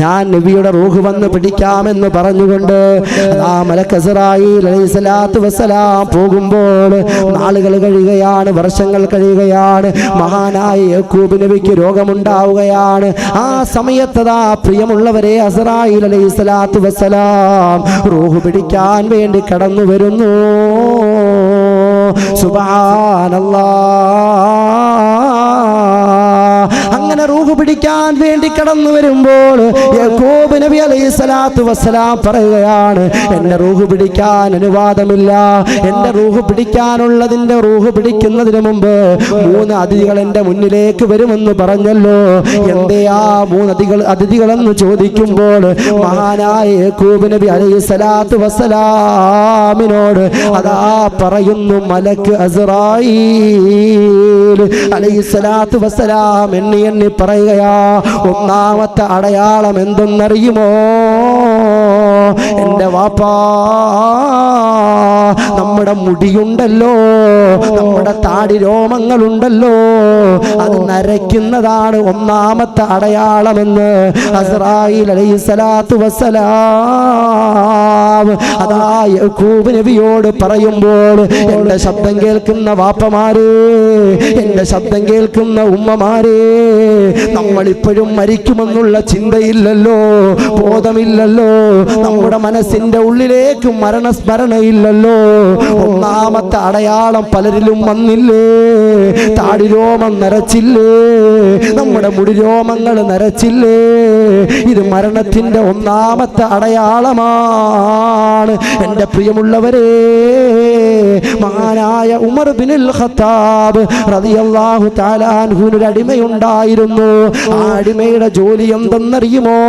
ഞാൻ നബിയുടെ റൂഹ് വന്ന് പിടിക്കാമെന്ന് പറഞ്ഞുകൊണ്ട് ആ മലക്ക് അസ്റായീൽ അലൈഹിസ്സലാത്തു വസ്സലാം പോകുമ്പോൾ നാളുകൾ കഴിയുകയാണ്, വർഷങ്ങൾ കഴിയുകയാണ്. മഹാനായ യാക്കൂബ് നബിക്ക് രോഗമുണ്ടാവുകയാണ്. ആ സമയത്തതാ പ്രിയമുള്ളവരെ അസ്റായീൽ അലൈഹിസ്സലാത്തു വസ്സലാം റൂഹ് പിടിക്കാൻ വേണ്ടി കടന്നു വരുന്നു. അങ്ങനെ റൂഹ് പിടിക്കാൻ വേണ്ടി കടന്നു വരുമ്പോൾ യാക്കൂബ് നബി അലൈഹിസ്സലാത്തു വസ്സലാം പറയുകയാണ്, എന്റെ റൂഹ് പിടിക്കാൻ അനുവാദമില്ല. എന്റെ റൂഹ് പിടിക്കാനുള്ളതിന്റെ റൂഹ് പിടിക്കുന്നതിന് മുമ്പ് 3 അതിഥികൾ എന്റെ മുന്നിലേക്ക് വരുമെന്ന് പറഞ്ഞല്ലോ. എന്തേ ആ 3 അതിഥികളെന്ന് ചോദിക്കുമ്പോൾ മഹാനായ യാക്കൂബ് നബി അലൈഹിസ്സലാത്തു വസ്സലാമിനോട് അതാ പറയുന്നു, മലക്ക് അസ്റായീൽ അലൈഹിസ്സലാത്തു വസ്സലാം എണ്ണി പറയുകയാ, ഒന്നാമത്തെ അടയാളം എന്തെന്നറിയുമോ? എന്റെ വാപ്പാ, നമ്മുടെ മുടിയുണ്ടല്ലോ, നമ്മുടെ താടി രോമങ്ങളുണ്ടല്ലോ, അത് നരയ്ക്കുന്നതാണ് ഒന്നാമത്തെ അടയാളമെന്ന് അസ്റായീൽ അലൈഹിസ്സലാത്തു വസ്സലാം അതാ യാക്കൂബ് നബിയോട് പറയുമ്പോൾ, എന്റെ ശബ്ദം കേൾക്കുന്ന വാപ്പമാരെ, എന്റെ ശബ്ദം കേൾക്കുന്ന ഉമ്മമാരെ, നമ്മളിപ്പോഴും മരിക്കുമെന്നുള്ള ചിന്തയില്ലല്ലോ, ബോധമില്ലല്ലോ, നമ്മുടെ മനസ്സിന്റെ ഉള്ളിലേക്ക് മരണസ്മരണയില്ലല്ലോ. ഒന്നാമത്തെ അടയാളം പലരിലും വന്നില്ലേ? താടിരോമം നരച്ചില്ലേ? നമ്മുടെ മുടിരോമങ്ങൾ നരച്ചില്ലേ? ഇത് മരണത്തിന്റെ ഒന്നാമത്തെ അടയാളമാണ്. എൻ്റെ പ്രിയമുള്ളവരെ, മഹാനായ ഉമർ ബിനുൽ ഖത്താബ് റളിയല്ലാഹു തആല അൻഹുവിന് ഒരു അടിമയുണ്ടായിരുന്നു. ആ അടിമയുടെ ജോലി എന്തെന്നറിയുമോ?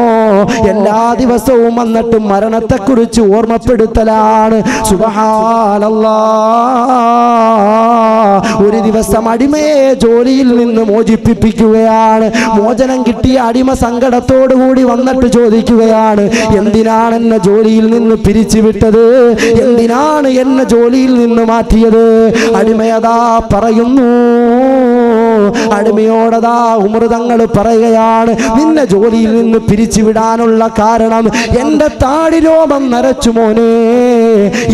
എല്ലാ ദിവസവും വന്നിട്ട് മരണത്തെക്കുറിച്ച് ഓർമ്മപ്പെടുത്തലാണ്. സുബ്ഹാനല്ലാഹ്. ഒരു ദിവസം അടിമയെ ജോലിയിൽ നിന്ന് മോചിപ്പിക്കുകയാണ്. മോചനം കിട്ടിയ അടിമ സങ്കടത്തോടുകൂടി വന്നിട്ട് ചോദിക്കുകയാണ്, എന്തിനാണ് എന്നെ ജോലിയിൽ നിന്ന് പിരിച്ചുവിട്ടത്? എന്തിനാണ് എന്നെ ജോലിയിൽ നിന്ന് മാറ്റിയത്? അടിമയതാ പറയുന്നു, അടിമയോടതാ ഉമർ തങ്ങൾ പറയുകയാണ്, നിന്നെ ജോലിയിൽ നിന്ന് പിരിച്ചുവിടാനുള്ള കാരണം എന്റെ താടിരോമം നരച്ചു മോനെ.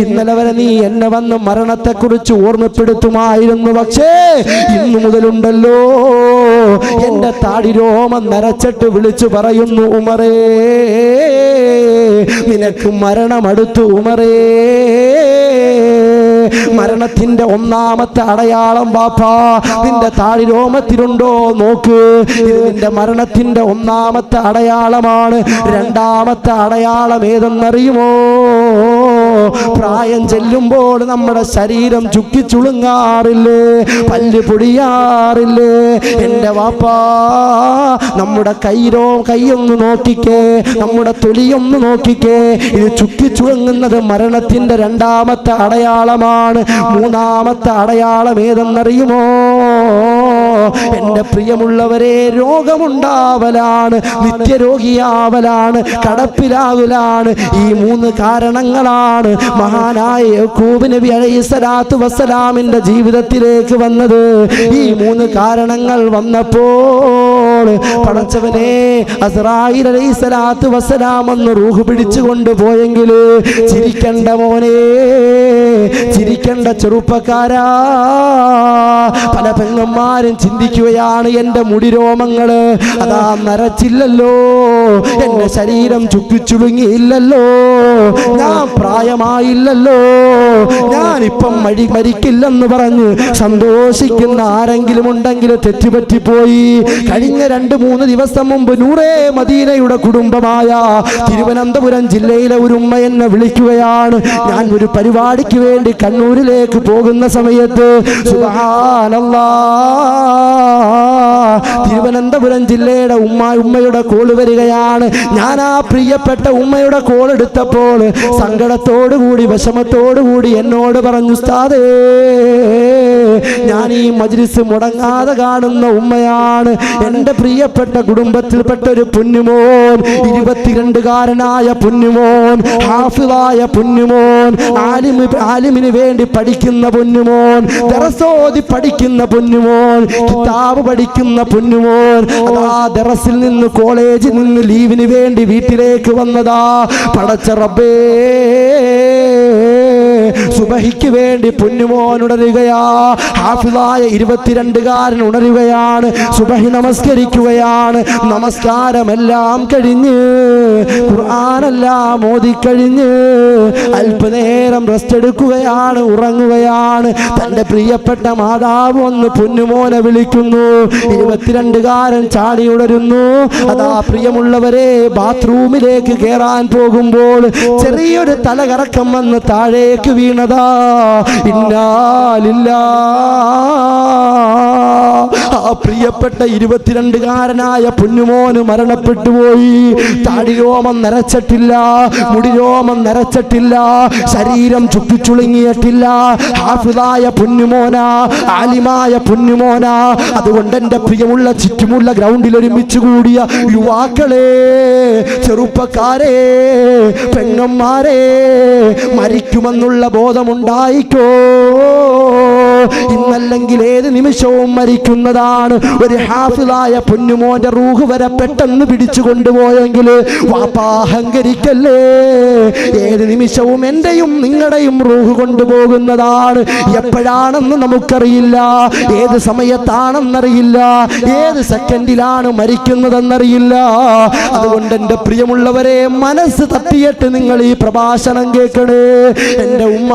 ഇന്നലെ വരെ നീ എന്നെ വന്ന് മരണത്തെക്കുറിച്ച് ഓർമ്മപ്പെടുത്തുമായിരുന്നു, പക്ഷേ ഇന്നു മുതലുണ്ടല്ലോ എന്റെ താടിരോമം നരച്ചിട്ട് വിളിച്ചു പറയുന്നു, ഉമറേ, നിനക്ക് മരണമടുത്തു ഉമറേ. മരണത്തിന്റെ ഒന്നാമത്തെ അടയാളം ബാപ്പാ നിന്റെ താടിരോമത്തിലുണ്ടോ നോക്ക്. ഇത് നിന്റെ മരണത്തിന്റെ ഒന്നാമത്തെ അടയാളമാണ്. രണ്ടാമത്തെ അടയാളം ഏതെന്നറിയുമോ? പ്രായം ചെല്ലുമ്പോൾ നമ്മുടെ ശരീരം ചുക്കിച്ചുളുങ്ങാറില്ലേ? പല്ല് പൊടിയാറില്ലേ? എൻ്റെ വാപ്പാ, നമ്മുടെ കൈയൊന്ന് നോക്കിക്കേ, നമ്മുടെ തൊലിയൊന്ന് നോക്കിക്കേ. ഇത് ചുക്കിച്ചുളുങ്ങുന്നത് മരണത്തിന്റെ രണ്ടാമത്തെ അടയാളമാണ്. മൂന്നാമത്തെ അടയാളം ഏതെന്നറിയുമോ? എൻ്റെ പ്രിയമുള്ളവരെ, രോഗമുണ്ടാവലാണ്, നിത്യരോഗിയാവലാണ്, കടപ്പിലാവലാണ്. ഈ 3 കാരണങ്ങളാണ് മഹാനായ യാക്കൂബ് നബി അലൈഹിസ്സലാത്തു വസ്സലാമിന്റെ ജീവിതത്തിലേക്ക് വന്നത്. ഈ 3 കാരണങ്ങൾ വന്നപ്പോൾ പടച്ചവനെ, അസ്റായീൽ അലൈഹിസ്സലാത്തു വസ്സലാം ഒന്ന് റൂഹ് പിടിച്ചു കൊണ്ടുപോയെങ്കിൽ ചിരിക്കണ്ട മോനെ, ചിരിക്കണ്ട ചെറുപ്പക്കാരാ. പല പെങ്ങന്മാരും ചിന്തിക്കുകയാണ്, എൻ്റെ മുടിരോമങ്ങള് അതാ നരച്ചില്ലല്ലോ, എൻ്റെ ശരീരം ചുക്കിച്ചുളുങ്ങിയില്ലല്ലോ, ഞാൻ പ്രായമായില്ലല്ലോ, ഞാനിപ്പം മരിക്കില്ലെന്ന് പറഞ്ഞ് സന്തോഷിക്കുന്ന ആരെങ്കിലും ഉണ്ടെങ്കിൽ തെറ്റുപറ്റിപ്പോയി. കഴിഞ്ഞ 2-3 ദിവസം മുമ്പ് നൂറേ മദീനയുടെ കുടുംബമായ തിരുവനന്തപുരം ജില്ലയിലെ ഒരു ഉമ്മ എന്നെ വിളിക്കുകയാണ്. ഞാൻ ഒരു പരിപാടിക്ക് വേണ്ടി കണ്ണൂരിലേക്ക് പോകുന്ന സമയത്ത് സുബ്ഹാനല്ലാഹ്, തിരുവനന്തപുരം ജില്ലയുടെ ഉമ്മയുടെ കോള് വരികയാണ്. ഞാൻ ആ പ്രിയപ്പെട്ട ഉമ്മയുടെ കോൾ എടുത്തപ്പോൾ സങ്കടത്തോടുകൂടി വിഷമത്തോടുകൂടി എന്നോട് പറഞ്ഞു, ഉസ്താദേ, ഞാൻ ഈ മജ്ലിസ് മുടങ്ങാതെ കാണുന്ന ഉമ്മയാണ്. എൻ്റെ പ്രിയപ്പെട്ട കുടുംബത്തിൽപ്പെട്ട ഒരു പുന്നുമോൻ, 22കാരനായ പുന്നുമോൻ, ഹാഫിളായ പുന്നുമോൻ, ആലിമിന് വേണ്ടി പഠിക്കുന്ന പൊന്നുമോൻ, ദറസോതി പഠിക്കുന്ന പൊന്നുമോൻ, കിതാബ് പഠിക്കുന്ന പൊന്നുമോൻ അതാ ദറസിൽ നിന്ന് കോളേജിൽ നിന്ന് ലീവിന് വേണ്ടി വീട്ടിലേക്ക് വന്നതാ. പടച്ച റബ്ബേ, സുബഹിക്ക് വേണ്ടി പൊന്നുമോൻ ഉണരുകയാ. ഹാഫിളായ 22കാരൻ ഉണരുകയാണ്. സുബഹി നമസ്കരിക്കുകയാണ്. നമസ്കാരമെല്ലാം കഴിഞ്ഞ് ഖുർആനെല്ലാം ഓതിക്കഴിഞ്ഞ് അല്പനേരം റെസ്റ്റ് എടുക്കുകയാണ്, ഉറങ്ങുകയാണ്. തന്റെ പ്രിയപ്പെട്ട മാതാവ് ഒന്ന് പൊന്നുമോനെ വിളിക്കുന്നു. 22കാരൻ ചാടി ഉണരുന്നു. അതാ പ്രിയമുള്ളവരെ, ബാത്റൂമിലേക്ക് കയറാൻ പോകുമ്പോൾ ചെറിയൊരു തലകറക്കം വന്ന് താഴേക്ക് വീണതാ. ഇന്നാ ലില്ലാഹ്. ആ പ്രിയപ്പെട്ട 22കാരനായ പൊന്നുമോന് മരണപ്പെട്ടു പോയി. താടിരോമം നരച്ചിട്ടില്ല, മുടിരോമം നരച്ചിട്ടില്ല, ശരീരം ചുക്കിച്ചുളുങ്ങിയിട്ടില്ല. ഹാഫിളായ പൊന്നുമോന, ആലിമായ പൊന്നുമോന. അതുകൊണ്ട് എന്റെ പ്രിയമുള്ള ചുറ്റുമുള്ള ഗ്രൗണ്ടിൽ ഒരുമിച്ച് കൂടിയ യുവാക്കളെ, ചെറുപ്പക്കാരെ, പെങ്ങന്മാരെ, മരിക്കുമെന്നുള്ള ബോധമുണ്ടായിക്കോ. ഇന്നല്ലെങ്കിൽ ഏത് നിമിഷവും മരിക്കുന്നതാണ്. ഒരു ഹാഫിളായ പൊന്നുമോന്റെ റൂഹ് വരെ പെട്ടെന്ന് പിടിച്ചു കൊണ്ടുപോയെങ്കിൽ വാപ്പാ അഹങ്കരിക്കല്ലേ. ഏത് നിമിഷവും എന്റെയും നിങ്ങളുടെയും റൂഹ് കൊണ്ടുപോകുന്നതാണ്. എപ്പോഴാണെന്ന് നമുക്കറിയില്ല, ഏത് സമയത്താണെന്നറിയില്ല, ഏത് സെക്കൻഡിലാണ് മരിക്കുന്നതെന്നറിയില്ല. അതുകൊണ്ട് എൻ്റെ പ്രിയമുള്ളവരെ, മനസ്സ് തട്ടിയിട്ട് നിങ്ങൾ ഈ പ്രഭാഷണം കേൾക്കണേ. എൻ്റെ ഉമ്മ,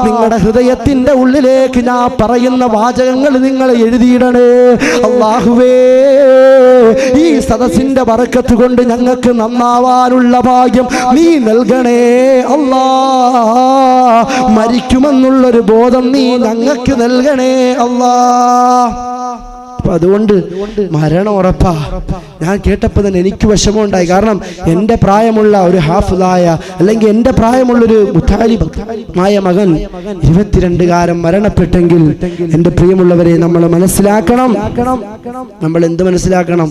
നിങ്ങളുടെ ഹൃദയത്തിന്റെ ഉള്ളിലേക്ക് ഞാൻ പറയുന്ന വാചകങ്ങൾ നിങ്ങൾ എഴുതിയിടണേ. അല്ലാഹുവേ, ഈ സദസ്സിന്റെ ബറക്കത്ത് കൊണ്ട് ഞങ്ങൾക്ക് നന്നാവാനുള്ള ഭാഗ്യം നീ നൽകണേ അല്ലാ. മരിക്കുമെന്നുള്ളൊരു ബോധം നീ ഞങ്ങൾക്ക് നൽകണേ അല്ലാ. അതുകൊണ്ട് മരണം ഉറപ്പാ. ഞാൻ കേട്ടപ്പോൾ തന്നെ എനിക്ക് വിഷമമുണ്ടായി. കാരണം എൻ്റെ പ്രായമുള്ള ഒരു ഹാഫിളായ, അല്ലെങ്കിൽ എൻ്റെ പ്രായമുള്ളൊരു മുത്താലിബായ മകൻ 22കാരൻ മരണപ്പെട്ടെങ്കിൽ എൻ്റെ പ്രിയമുള്ളവരെ, നമ്മൾ മനസ്സിലാക്കണം. നമ്മൾ എന്ത് മനസ്സിലാക്കണം?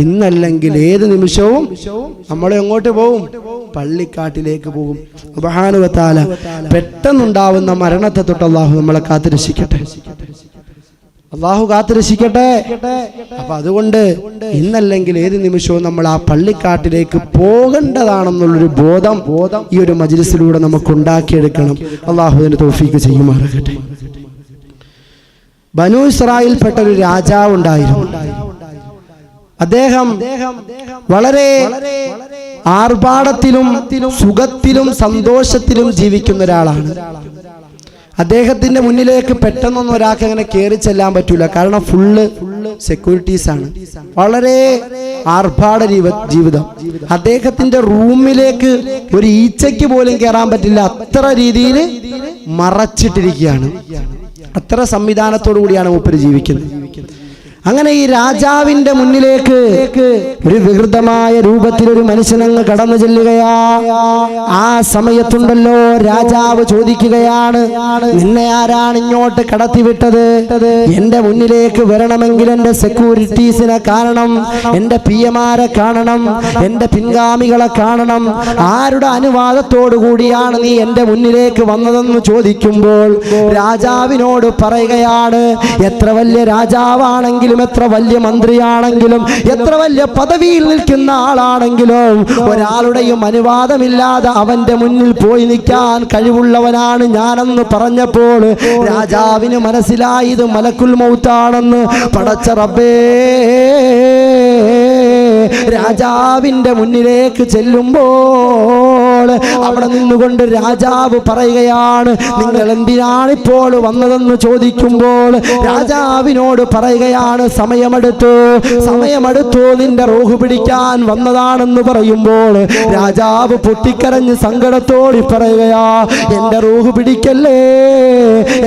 ഇന്നല്ലെങ്കിൽ ഏത് നിമിഷവും നമ്മൾ എങ്ങോട്ട് പോകും? പള്ളിക്കാട്ടിലേക്ക് പോകും. സുബ്ഹാനഹു വ തആല പെട്ടെന്നുണ്ടാവുന്ന മരണത്തെ തൊട്ട് അല്ലാഹു നമ്മളെ കാത്തുരക്ഷിക്കട്ടെ. അള്ളാഹു കാത്തുരക്ഷിക്കട്ടെ. അപ്പൊ അതുകൊണ്ട് ഇന്നല്ലെങ്കിൽ ഏത് നിമിഷവും നമ്മൾ ആ പള്ളിക്കാട്ടിലേക്ക് പോകേണ്ടതാണെന്നുള്ളൊരു ബോധം ഈ ഒരു മജ്‌ലിസിലൂടെ നമുക്ക് ഉണ്ടാക്കിയെടുക്കണം. അള്ളാഹു അതിന് തൗഫീഖ് ചെയ്യുമാറാകട്ടെ. ബനൂ ഇസ്രായേൽപ്പെട്ട ഒരു രാജാവ് ഉണ്ടായിരുന്നു. അദ്ദേഹം വളരെ ആർഭാടത്തിലും സുഖത്തിലും സന്തോഷത്തിലും ജീവിക്കുന്ന ഒരാളാണ്. അദ്ദേഹത്തിന്റെ മുന്നിലേക്ക് പെട്ടെന്നൊന്നും ഒരാൾക്ക് അങ്ങനെ കയറി ചെല്ലാൻ പറ്റൂല. കാരണം ഫുള്ള് സെക്യൂരിറ്റീസ് ആണ്. വളരെ ആർഭാട ജീവിതം. അദ്ദേഹത്തിന്റെ റൂമിലേക്ക് ഒരു ഈച്ചയ്ക്ക് പോലും കയറാൻ പറ്റില്ല. അത്ര രീതിയിൽ മറച്ചിട്ടിരിക്കുകയാണ്. അത്ര സംവിധാനത്തോടു കൂടിയാണ് മൂപ്പര് ജീവിക്കുന്നത്. അങ്ങനെ ഈ രാജാവിന്റെ മുന്നിലേക്ക് ഒരു വികൃതമായ രൂപത്തിൽ ഒരു മനുഷ്യനങ്ങ് കടന്നു ചെല്ലുകയാ. ആ സമയത്തുണ്ടല്ലോ രാജാവ് ചോദിക്കുകയാണ്, നിന്നെ ആരാണ് ഇങ്ങോട്ട് കടത്തിവിട്ടത്? എന്റെ മുന്നിലേക്ക് വരണമെങ്കിൽ എന്റെ സെക്യൂരിറ്റീസിനെ കാണണം, എന്റെ പിയമാരെ കാണണം, എന്റെ പിൻഗാമികളെ കാണണം. ആരുടെ അനുവാദത്തോടു കൂടിയാണ് നീ എന്റെ മുന്നിലേക്ക് വന്നതെന്ന് ചോദിക്കുമ്പോൾ രാജാവിനോട് പറയുകയാണ്, എത്ര വലിയ രാജാവാണെങ്കിലും, എത്ര വലിയ മന്ത്രിയാണെങ്കിലും, എത്ര വലിയ പദവിയിൽ നിൽക്കുന്ന ആളാണെങ്കിലും ഒരാളുടെയും അനുവാദമില്ലാതെ അവന്റെ മുന്നിൽ പോയി നിൽക്കാൻ കഴിവുള്ളവനാണ് ഞാനെന്ന് പറഞ്ഞപ്പോൾ രാജാവിന് മനസ്സിലായി ഇത് മലക്കുൽ മൗത്താണെന്ന്. പടച്ച റബ്ബേ, രാജാവിന്റെ മുന്നിലേക്ക് ചെല്ലുമ്പോൾ അവിടെ നിന്നുകൊണ്ട് രാജാവ് പറയുകയാണ്, നിങ്ങൾ എന്തിനാണിപ്പോൾ വന്നതെന്ന് ചോദിക്കുമ്പോൾ രാജാവിനോട് പറയുകയാണ്, സമയമെടുത്തു നിന്റെ റൂഹ് പിടിക്കാൻ വന്നതാണെന്ന് പറയുമ്പോൾ രാജാവ് പൊട്ടിക്കരഞ്ഞ് സങ്കടത്തോടെ പറയുകയാ, എന്റെ റൂഹ് പിടിക്കല്ലേ,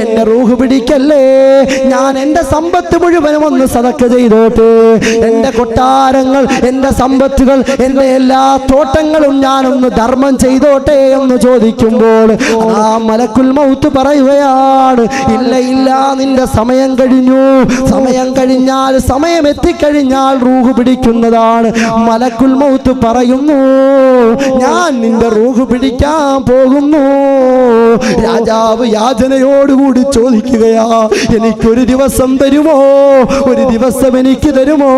എന്റെ റൂഹ് പിടിക്കല്ലേ. ഞാൻ എന്റെ സമ്പത്ത് മുഴുവനും ഒന്ന് സദഖ ചെയ്തോട്ടെ, എന്റെ കൊട്ടാരങ്ങൾ, എൻ്റെ സമ്പത്തുകൾ, എൻ്റെ എല്ലാ തോട്ടങ്ങളും ഞാനൊന്ന് ധർമ്മം ചെയ്തോട്ടെ എന്ന് ചോദിക്കുമ്പോൾ ആ മലക്കുൽ മൗത്ത് പറയുകയാണ്, ഇല്ല ഇല്ല, നിന്റെ സമയം കഴിഞ്ഞു. സമയം കഴിഞ്ഞാൽ, സമയം എത്തിക്കഴിഞ്ഞാൽ റൂഹ് പിടിക്കുന്നതാണ്. മലക്കുൽ മൗത്ത് പറയുന്നു, ഞാൻ നിന്റെ റൂഹ് പിടിക്കാൻ പോകുന്നു. രാജാവ് യാചനയോടുകൂടി ചോദിക്കുകയാ, എനിക്കൊരു ദിവസം തരുമോ? ഒരു ദിവസം എനിക്ക് തരുമോ?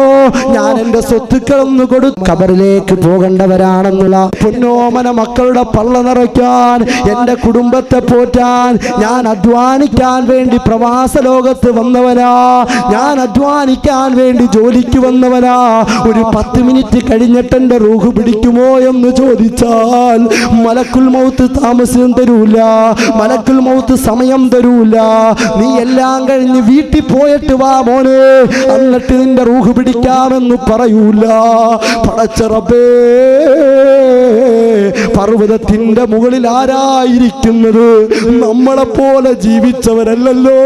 ഞാൻ എൻ്റെ സ്വത്തുക്കളൊന്ന് കൊടുത്തു ഖബറിലേക്ക് പോകേണ്ടവരാണെന്നുള്ള പൊന്നോമന മക്കളുടെ പള്ള നിറയ്ക്കാൻ, എൻ്റെ കുടുംബത്തെ പോറ്റാൻ ഞാൻ അധ്വാനിക്കാൻ വേണ്ടി പ്രവാസ ലോകത്ത് വന്നവനാ. ഞാൻ അധ്വാനിക്കാൻ വേണ്ടി ജോലിക്ക് വന്നവനാ. ഒരു 10 മിനിറ്റ് കഴിഞ്ഞിട്ട് എൻ്റെ റൂഹ് പിടിക്കുമോ എന്ന് ചോദിച്ചാൽ മലക്കുൽ മൗത്ത് താമസം തരൂല, മലക്കുൽ മൗത്ത് സമയം തരൂല. നീ എല്ലാം കഴിഞ്ഞ് വീട്ടിൽ പോയിട്ട് വാ മോനെ, എന്നിട്ട് നിന്റെ റൂഹ് പിടിക്കാമെന്ന് പറയൂല. പടച്ച റബ്ബേ, പർവ്വതത്തിന്റെ മുകളിൽ ആരായിരിക്കുന്നത്? നമ്മളെ പോലെ ജീവിച്ചവരല്ലല്ലോ,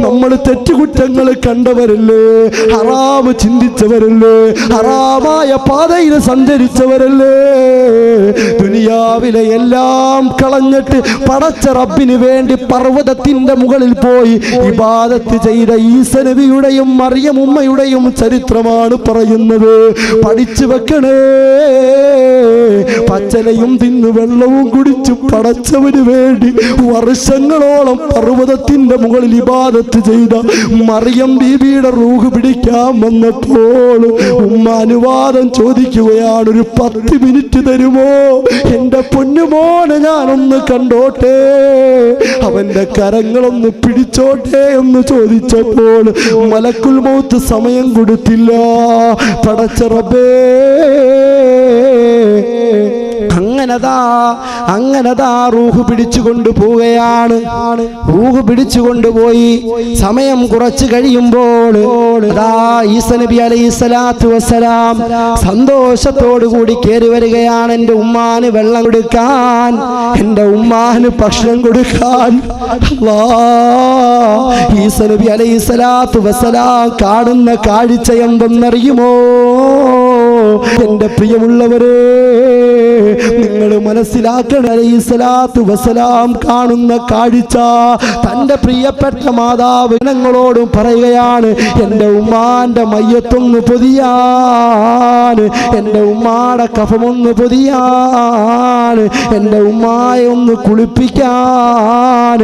നമ്മൾ തെറ്റുകുറ്റങ്ങൾ കണ്ടവരല്ലേ, ഹറാമ് ചിന്തിച്ചവരല്ലേ, ഹറാമായ പാതയിൽ സഞ്ചരിച്ചവരല്ലേ. ദുനിയാവിലെ എല്ലാം കളഞ്ഞിട്ട് പടച്ച റബ്ബിന് വേണ്ടി പർവ്വതത്തിന്റെ മുകളിൽ പോയി ഇബാദത്ത് ചെയ്ത ഈസാ നബിയുടെയും മറിയം ഉമ്മയുടെയും ചരിത്രമാണ് പറയുന്നത്. പഠിച്ചു വെക്കണേ. പച്ചലയും തിന്നു വെള്ളവും കുടിച്ചു പടച്ചവന് വേണ്ടി വർഷങ്ങളോളം പർവ്വതത്തിന്റെ മുകളിൽ ഇബാദത്ത് ചെയ്ത മറിയം ബീബിയുടെ റൂഹ് പിടിക്കാൻ വന്നപ്പോൾ ഉമ്മ അനുവാദം ചോദിക്കുകയാണ്, ഒരു 10 മിനിറ്റ് തരുമോ? എന്റെ പൊന്നുമോനെ ഞാനൊന്ന് കണ്ടോട്ടെ, അവന്റെ കരങ്ങളൊന്ന് പിടിച്ചോട്ടെ എന്ന് ചോദിച്ചപ്പോൾ മലക്കുൽ മൗത്ത് സമയം കൊടുത്തില്ല. പടച്ച റബ്ബേ, അങ്ങനതാ റൂഹ് പിടിച്ചുകൊണ്ട് പോവുകയാണ്. റൂഹ് പിടിച്ചുകൊണ്ടുപോയി സമയം കുറച്ച് കഴിയുമ്പോൾ ഈസാ നബി അലൈഹിസ്സലാത്തു വസ്സലാം സന്തോഷത്തോടു കൂടി കയറി വരികയാണ്. എൻ്റെ ഉമ്മാന് വെള്ളം കൊടുക്കാൻ, എൻ്റെ ഉമ്മാന് ഭക്ഷണം കൊടുക്കാൻ. ഈസാ നബി അലൈഹിസ്സലാത്തു വസ്സലാം കാണുന്ന കാഴ്ച എന്തെന്നറിയുമോ? എൻ്റെ പ്രിയമുള്ളവരെ, നിങ്ങൾ മനസ്സിലാക്കണം, അലൈഹിസ്സലാത്തു വസ്സലാം കാണുന്ന കാഴ്ച തൻ്റെ പ്രിയപ്പെട്ട മാതാവ് ഞങ്ങളോടും പറയുകയാണ്, എൻ്റെ ഉമ്മാന്റെ മയ്യത്തൊന്ന് പൊതിയാൻ, എൻ്റെ ഉമ്മാടെ കഫമൊന്ന് പൊതിയാൻ, എൻ്റെ ഉമ്മായെ ഒന്ന് കുളിപ്പിക്കാൻ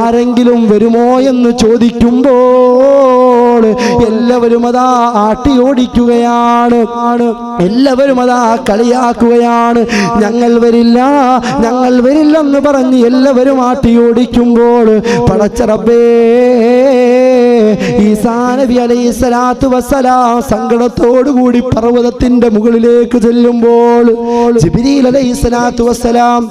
ആരെങ്കിലും വരുമോ എന്ന് ചോദിക്കുമ്പോൾ എല്ലാവരും അതാ ആട്ടിയോടിക്കുകയാണ്, എല്ലാവരും അതാ കളിയാക്കുകയാണ്. ഞങ്ങൾ വരില്ലെന്ന് പറഞ്ഞ് എല്ലാവരും ആട്ടിയോടിക്കുമ്പോൾ പടച്ച റബ്ബേ, ഈസാ നബി അലൈഹിസ്സലാത്തു വസ്സലാം സങ്കടത്തോടുകൂടി പർവ്വതത്തിന്റെ മുകളിലേക്ക് ചെല്ലുമ്പോൾ ജിബ്രീൽ അലൈഹിസ്സലാത്തു വസ്സലാം,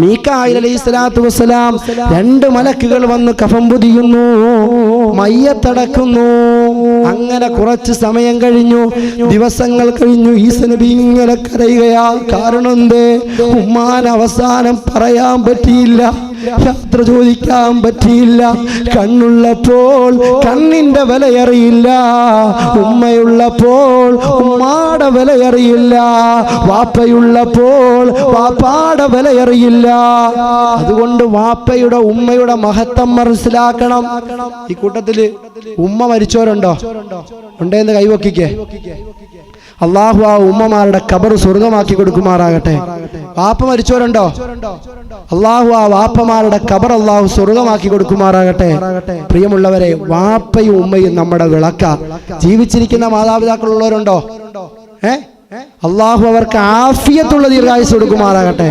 മീകായിൽ അലൈഹിസ്സലാത്തു വസ്സലാം 2 മലക്കുകൾ വന്ന് കഫം പൊതിയുന്നു, മയ്യത്തടക്കുന്നു. അങ്ങനെ കുറച്ച് സമയം കഴിഞ്ഞു, ദിവസങ്ങൾ കഴിഞ്ഞു. ഈസാ നബി ഇങ്ങനെ കരയുകയാ. കാരണം എന്തേ? ഉമ്മാൻ അവസാനം പറയാൻ പറ്റിയില്ല, യാത്ര ചോദിക്കാൻ പറ്റിയില്ല. കണ്ണുള്ളപ്പോൾ കണ്ണിന്റെ വിലയറിയില്ല, ഉമ്മയുള്ളപ്പോൾ ഉമ്മാടെ വിലയറിയില്ല, വാപ്പയുള്ളപ്പോൾ വാപ്പാടെ വിലയറിയില്ല. അതുകൊണ്ട് വാപ്പയുടെ ഉമ്മയുടെ മഹത്വം മനസ്സിലാക്കണം. ഈ കൂട്ടത്തില് ഉമ്മ മരിച്ചവരുണ്ടോ? ഉണ്ടെന്ന് കൈവക്കിക്കേ. അള്ളാഹു ആ ഉമ്മമാരുടെ ഖബർ സ്വർഗമാക്കി കൊടുക്കുമാറാകട്ടെ. വാപ്പ മരിച്ചവരുണ്ടോ? അള്ളാഹു ആ വാപ്പമാരുടെ ഖബർ അള്ളാഹു സ്വർഗമാക്കി കൊടുക്കുമാറാകട്ടെ. പ്രിയമുള്ളവരെ, വാപ്പയും ഉമ്മയും നമ്മുടെ വിളക്ക. ജീവിച്ചിരിക്കുന്ന മാതാപിതാക്കളുള്ളവരുണ്ടോ? അള്ളാഹു അവർക്ക് ആഫിയത്തുള്ള ദീർഘായുസ്സ് കൊടുക്കുമാറാകട്ടെ.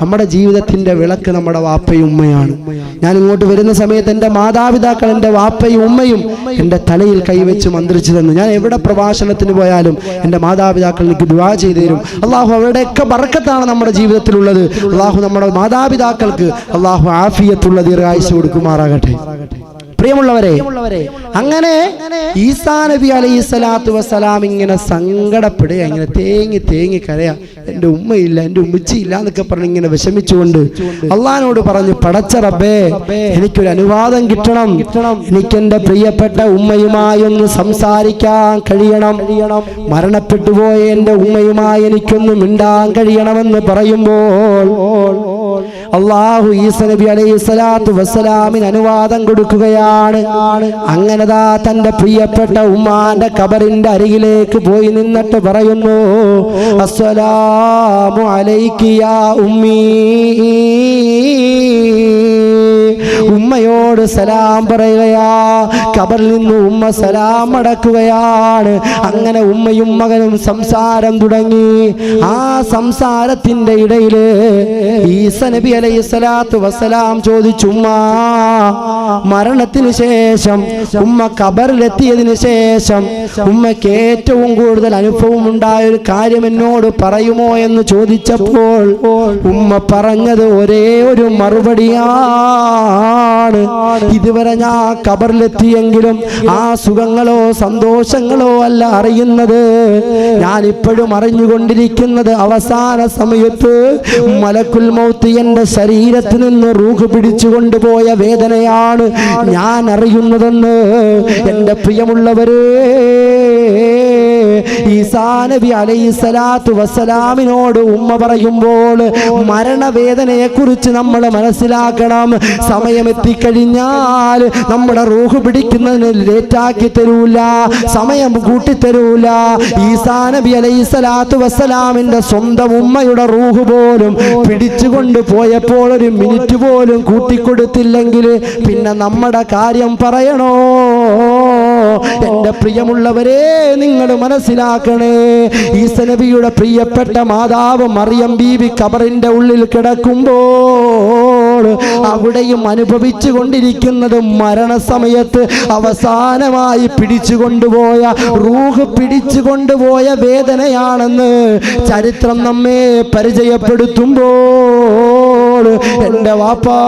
നമ്മുടെ ജീവിതത്തിന്റെ വിളക്ക് നമ്മുടെ വാപ്പയും ഉമ്മയാണ്. ഞാൻ ഇങ്ങോട്ട് വരുന്ന സമയത്ത് എൻ്റെ മാതാപിതാക്കൾ, എൻ്റെ വാപ്പയും ഉമ്മയും എൻ്റെ തലയിൽ കൈവച്ച് മന്ത്രിച്ചു തന്നു. ഞാൻ എവിടെ പ്രഭാഷണത്തിന് പോയാലും എൻ്റെ മാതാപിതാക്കൾ എനിക്ക് ദുആ ചെയ്തു തരും. അള്ളാഹു അവരുടെയൊക്കെ ബർക്കത്താണ് നമ്മുടെ ജീവിതത്തിലുള്ളത്. അള്ളാഹു നമ്മുടെ മാതാപിതാക്കൾക്ക് അള്ളാഹു ആഫിയത്തുള്ള ദീർഘായുസ്സ് കൊടുക്കുമാറാകട്ടെ. പ്രിയമുള്ളവരെ, അങ്ങനെ ഈസാ നബി അലൈഹിസ്സലാത്തു വസ്സലാം ഇങ്ങനെ സങ്കടപ്പെടുക, ഇങ്ങനെ തേങ്ങി തേങ്ങി കരയാ. എൻ്റെ ഉമ്മയില്ല, എൻ്റെ ഉമ്മച്ചിയില്ല എന്നൊക്കെ പറഞ്ഞ് ഇങ്ങനെ വിഷമിച്ചുകൊണ്ട് അള്ളാഹിനോട് പറഞ്ഞു, പടച്ച റബ്ബേ, എനിക്കൊരു അനുവാദം കിട്ടണം, എനിക്കെന്റെ പ്രിയപ്പെട്ട ഉമ്മയുമായി ഒന്ന് സംസാരിക്കാൻ കഴിയണം, മരണപ്പെട്ടു പോയ എൻ്റെ ഉമ്മയുമായി എനിക്കൊന്ന് മിണ്ടാൻ കഴിയണമെന്ന് പറയുമ്പോൾ അള്ളാഹു ഈസാ നബി അലൈഹിസ്സലാത്തു വസ്സലാമിന് അനുവാദം കൊടുക്കുകയാണ്. അങ്ങനെതാ തന്റെ പ്രിയപ്പെട്ട ഉമ്മാന്റെ ഖബറിന്റെ അരികിലേക്ക് പോയി നിന്നിട്ട് പറയുന്നു, അസ്സലാമു അലൈക്കി യാ ഉമ്മീ. ഉമ്മയോട് സലാം പറയുകയാ. ഖബറിൽ നിന്ന് ഉമ്മ സലാം അടക്കുകയാണ്. അങ്ങനെ ഉമ്മയും മകനും സംസാരം തുടങ്ങി. ആ സംസാരത്തിന്റെ ഇടയില് ഈസാ നബി അലൈഹിസ്സലാത്തു വസ്സലാം ചോദിച്ചു, ഉമ്മ മരണത്തിന് ശേഷം, ഉമ്മ ഖബറിലെത്തിയതിനു ശേഷം ഉമ്മയ്ക്ക് ഏറ്റവും കൂടുതൽ അനുഭവം ഉണ്ടായ ഒരു കാര്യം എന്നോട് പറയുമോ എന്ന് ചോദിച്ചപ്പോൾ ഉമ്മ പറഞ്ഞത് ഒരേ ഒരു മറുപടിയാണ്, ഇതുവരെ ഞാൻ ഖബറിലെത്തിയെങ്കിലും ആ സുഖങ്ങളോ സന്തോഷങ്ങളോ അല്ല അറിയുന്നത്, ഞാൻ ഇപ്പോഴും അറിഞ്ഞുകൊണ്ടിരിക്കുന്നത് അവസാന സമയത്ത് മലക്കുൽ മൗത്ത് എന്റെ ശരീരത്തിൽ നിന്ന് റൂഹ് പിടിച്ചു കൊണ്ടുപോയ വേദനയാണ് ഞാൻ അറിയുന്നതെന്ന്. എന്റെ പ്രിയമുള്ളവരെ, ഈസാ നബി അലൈഹിസ്സലാത്തു വസ്സലാമിനോട് ഉമ്മ പറയുമ്പോൾ മരണവേദനയെ കുറിച്ച് നമ്മൾ മനസ്സിലാക്കണം. സമയമെത്തിക്കഴിഞ്ഞാൽ നമ്മുടെ റൂഹ് പിടിക്കുന്നതിന് ലേറ്റാക്കി തരൂല, സമയം കൂട്ടിത്തരൂല. ഈസാ നബി അലൈഹിസ്സലാത്തു വസ്സലാമിന്റെ സ്വന്തം ഉമ്മയുടെ റൂഹ് പോലും പിടിച്ചുകൊണ്ട് പോയപ്പോൾ ഒരു മിനിറ്റ് പോലും കൂട്ടിക്കൊടുത്തില്ലെങ്കിൽ പിന്നെ നമ്മുടെ കാര്യം പറയണോ? എന്റെ പ്രിയമുള്ളവരെ, നിങ്ങൾ മനസ്സിലാക്കണേ, ഈസാ നബിയുടെ പ്രിയപ്പെട്ട മാതാവ് മറിയം ബീവി ഖബറിന്റെ ഉള്ളിൽ കിടക്കുമ്പോൾ അവിടെയും അനുഭവിച്ചു കൊണ്ടിരിക്കുന്നത് മരണസമയത്ത് അവസാനമായി പിടിച്ചുകൊണ്ടുപോയ റൂഹ് പിടിച്ചുകൊണ്ടുപോയ വേദനയാണെന്ന് ചരിത്രം നമ്മെ പരിചയപ്പെടുത്തുമ്പോൾ എൻ്റെ വാപ്പാ,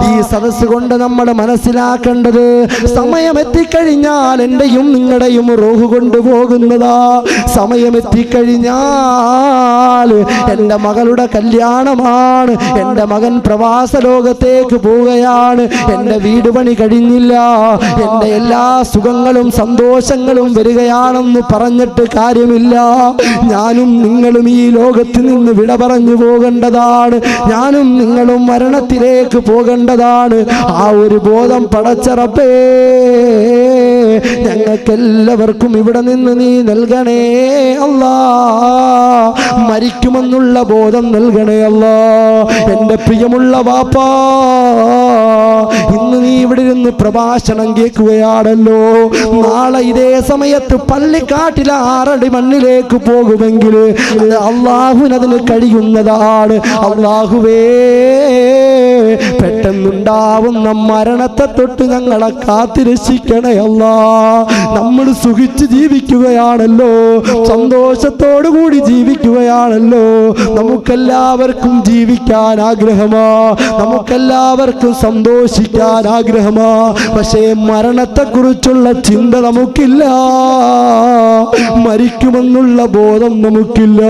ഈ സദസ് കൊണ്ട് നമ്മൾ മനസ്സിലാക്കേണ്ടത്, സമയമെത്തിക്കഴിഞ്ഞാൽ എന്റെയും നിങ്ങളുടെയും റൂഹ് കൊണ്ടുപോകുന്നതാ. സമയമെത്തിക്കഴിഞ്ഞാൽ എൻ്റെ മകളുടെ കല്യാണമാണ്, എൻ്റെ മകൻ പ്രവാസ ലോകത്തേക്ക് പോവുകയാണ്, എൻ്റെ വീട് പണി കഴിഞ്ഞില്ല, എൻ്റെ എല്ലാ സുഖങ്ങളും സന്തോഷങ്ങളും വരികയാണെന്ന് പറഞ്ഞിട്ട് കാര്യമില്ല. ഞാനും നിങ്ങളും ഈ ലോകത്തിൽ നിന്ന് വിട പറഞ്ഞു പോകേണ്ടതാണ്, ഞാനും നിങ്ങളും മരണത്തിലേക്ക് പോകേണ്ടതാണ്. ആ ഒരു ബോധം പടച്ച റബ്ബേ ഞങ്ങൾക്കെല്ലാവർക്കും ഇവിടെ നിന്ന് നീ നൽകണേ അല്ലാ. മരിക്കുമെന്നുള്ള ബോധം നൽകണേ അല്ലാ. എൻ്റെ പ്രിയമുള്ള വാപ്പാ, ഇന്ന് നീ ഇവിടെ ഇരുന്ന് പ്രഭാഷണം കേൾക്കുകയാണല്ലോ, നാളെ ഇതേ സമയത്ത് പള്ളിക്കാട്ടിലെ 6 അടി മണ്ണിലേക്ക് പോകുമെങ്കിൽ അത് അള്ളാഹുവിനതിന് കഴിയുന്നതാണ്. അള്ളാഹുവേ, പെട്ടെന്നുണ്ടാവുന്ന മരണത്തെ തൊട്ട് ഞങ്ങളെ കാത്തിരക്ഷിക്കണേ അല്ലാ. നമ്മൾ സുഖിച്ച് ജീവിക്കുകയാണല്ലോ, സന്തോഷത്തോടു കൂടി ജീവിക്കുകയാണല്ലോ. നമുക്കെല്ലാവർക്കും ജീവിക്കാൻ ആഗ്രഹമാ, നമുക്കെല്ലാവർക്കും സന്തോഷിക്കാൻ ആഗ്രഹമാ. പക്ഷേ മരണത്തെക്കുറിച്ചുള്ള ചിന്ത നമുക്കില്ല, മരിക്കുമെന്നുള്ള ബോധം നമുക്കില്ല.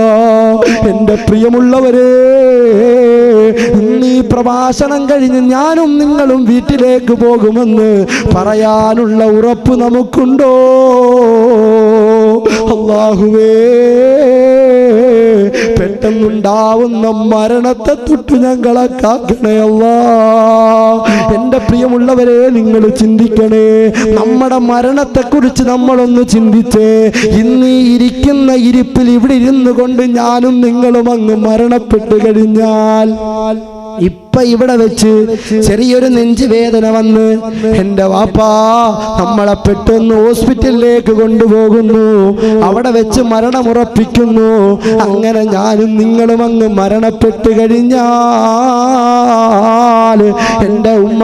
എൻ്റെ പ്രിയമുള്ളവരെ, ഇന്ന് ഈ പ്രഭാഷണം കഴിഞ്ഞ് ഞാനും നിങ്ങളും വീട്ടിലേക്ക് പോകുമെന്ന് പറയാനുള്ള ഉറപ്പ് നമുക്കുണ്ടോ? അല്ലാഹുവേ, പെട്ടെന്നുണ്ടാവുന്ന മരണത്തെ തൊട്ട് ഞങ്ങളെ കാക്കണേ അല്ലാ. എൻ്റെ പ്രിയമുള്ളവരെ, നിങ്ങൾ ചിന്തിക്കണേ, നമ്മുടെ മരണത്തെക്കുറിച്ച് നമ്മളൊന്ന് ചിന്തിച്ചേ. ഇന്ന് ഇരിക്കുന്ന ഇരിപ്പിൽ ഇവിടെ ഇരുന്നു കൊണ്ട് ഞാനും നിങ്ങളും അങ്ങ് മരണപ്പെട്ടു കഴിഞ്ഞാൽ, ഇപ്പൊ ഇവിടെ വെച്ച് ചെറിയൊരു നെഞ്ചുവേദന വന്ന് എൻ്റെ വാപ്പാ നമ്മളെ പെട്ടെന്ന് ഹോസ്പിറ്റലിലേക്ക് കൊണ്ടുപോകുന്നു, അവിടെ വെച്ച് മരണമുറപ്പിക്കുന്നു. അങ്ങനെ ഞാനും നിങ്ങളും അങ്ങ് മരണപ്പെട്ടു കഴിഞ്ഞാൽ എൻ്റെ ഉമ്മ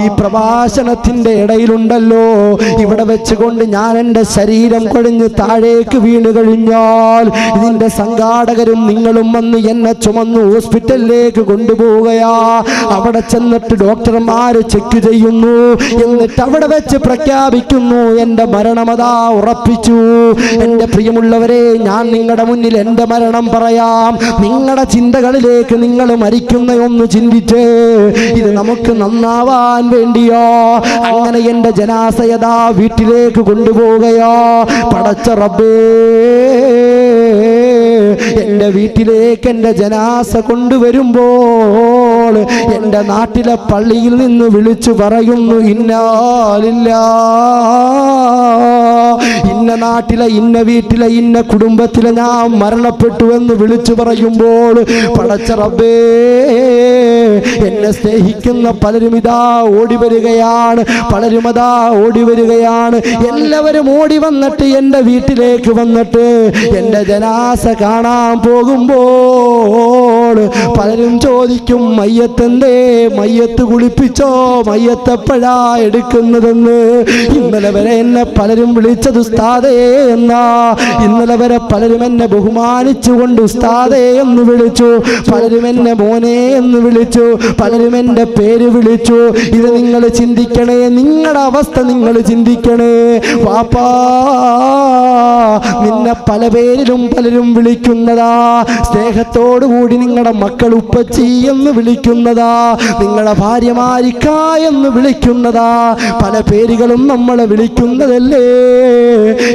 ഈ പ്രഭാഷണത്തിന്റെ ഇടയിലുണ്ടല്ലോ, ഇവിടെ വെച്ചുകൊണ്ട് ഞാൻ എൻ്റെ ശരീരം കൊഴിഞ്ഞ് താഴേക്ക് വീണു കഴിഞ്ഞാൽ ഇതിന്റെ സംഘാടകരും നിങ്ങളും വന്ന് എന്നെ ചുമന്ന് ചുമന്ന് ഹോസ്പിറ്റലിലേക്ക് കൊണ്ടുപോവുകയാ. അവിടെ ചെന്നിട്ട് ഡോക്ടർമാര് ചെക്ക് ചെയ്യുന്നു. എന്നിട്ട് അവിടെ വെച്ച് പ്രഖ്യാപിക്കുന്നു, എന്റെ മരണമതാ ഉറപ്പിച്ചു. എന്റെ പ്രിയമുള്ളവരെ, ഞാൻ നിങ്ങളുടെ മുന്നിൽ എന്റെ മരണം പറയാം. നിങ്ങളുടെ ചിന്തകളിലേക്ക് നിങ്ങൾ മരിക്കുന്ന ഒന്ന് ചിന്തിച്ച്, ഇത് നമുക്ക് നന്നാവാൻ വേണ്ടിയോ? അങ്ങനെ എന്റെ ജനാസയതാ വീട്ടിലേക്ക് കൊണ്ടുപോവുകയോ. പടച്ച റബ്ബേ, എന്റെ വീട്ടിലേക്ക് എന്റെ ജനാസ കൊണ്ടുവരുമ്പോൾ എന്റെ നാട്ടിലെ പള്ളിയിൽ നിന്ന് വിളിച്ചു പറയുന്നു, ഇന്നാ ലില്ലാഹ്, ഇന്ന നാട്ടിലെ ഇന്ന വീട്ടിലെ ഇന്ന കുടുംബത്തിലെ ഞാൻ മരണപ്പെട്ടു എന്ന് വിളിച്ചു പറയുമ്പോൾ പടച്ച റബ്ബേ, എന്നെ സ്നേഹിക്കുന്ന പലരും ഇതാ ഓടി വരികയാണ്. പലരും അതാ ഓടി വരികയാണ്. എല്ലാവരും ഓടി വന്നിട്ട് എൻ്റെ വീട്ടിലേക്ക് വന്നിട്ട് എൻ്റെ ജനാസ കാണാൻ പോകുമ്പോൾ പലരും ചോദിക്കും, മയ്യത്തെന്തേ, മയ്യത്ത് കുളിപ്പിച്ചോ, മയ്യത്തെപ്പോഴാ എടുക്കുന്നതെന്ന്. ഇന്നലെ വരെ എന്നെ പലരും വിളിച്ചത് ഉസ്താദേ എന്നാ. ഇന്നലെ വരെ പലരും എന്നെ ബഹുമാനിച്ചുകൊണ്ട് ഉസ്താദേ എന്ന് വിളിച്ചു. പലരും എന്നെ മോനെ എന്ന് വിളിച്ചു. പലരും എൻ്റെ പേര് വിളിച്ചു. ഇത് നിങ്ങൾ ചിന്തിക്കണേ, നിങ്ങളുടെ അവസ്ഥ നിങ്ങൾ ചിന്തിക്കണേ. വാപ്പാ, നിന്നെ പല പേരിലും പലരും വിളിക്കുന്നതാ. സ്നേഹത്തോടു കൂടി നിങ്ങളുടെ മക്കൾ ഉപ്പച്ചി എന്ന് വിളിക്കുന്നതാ. നിങ്ങളുടെ ഭാര്യമാരിക്ക എന്ന് വിളിക്കുന്നതാ. പല പേരുകളും നമ്മളെ വിളിക്കുന്നതല്ലേ.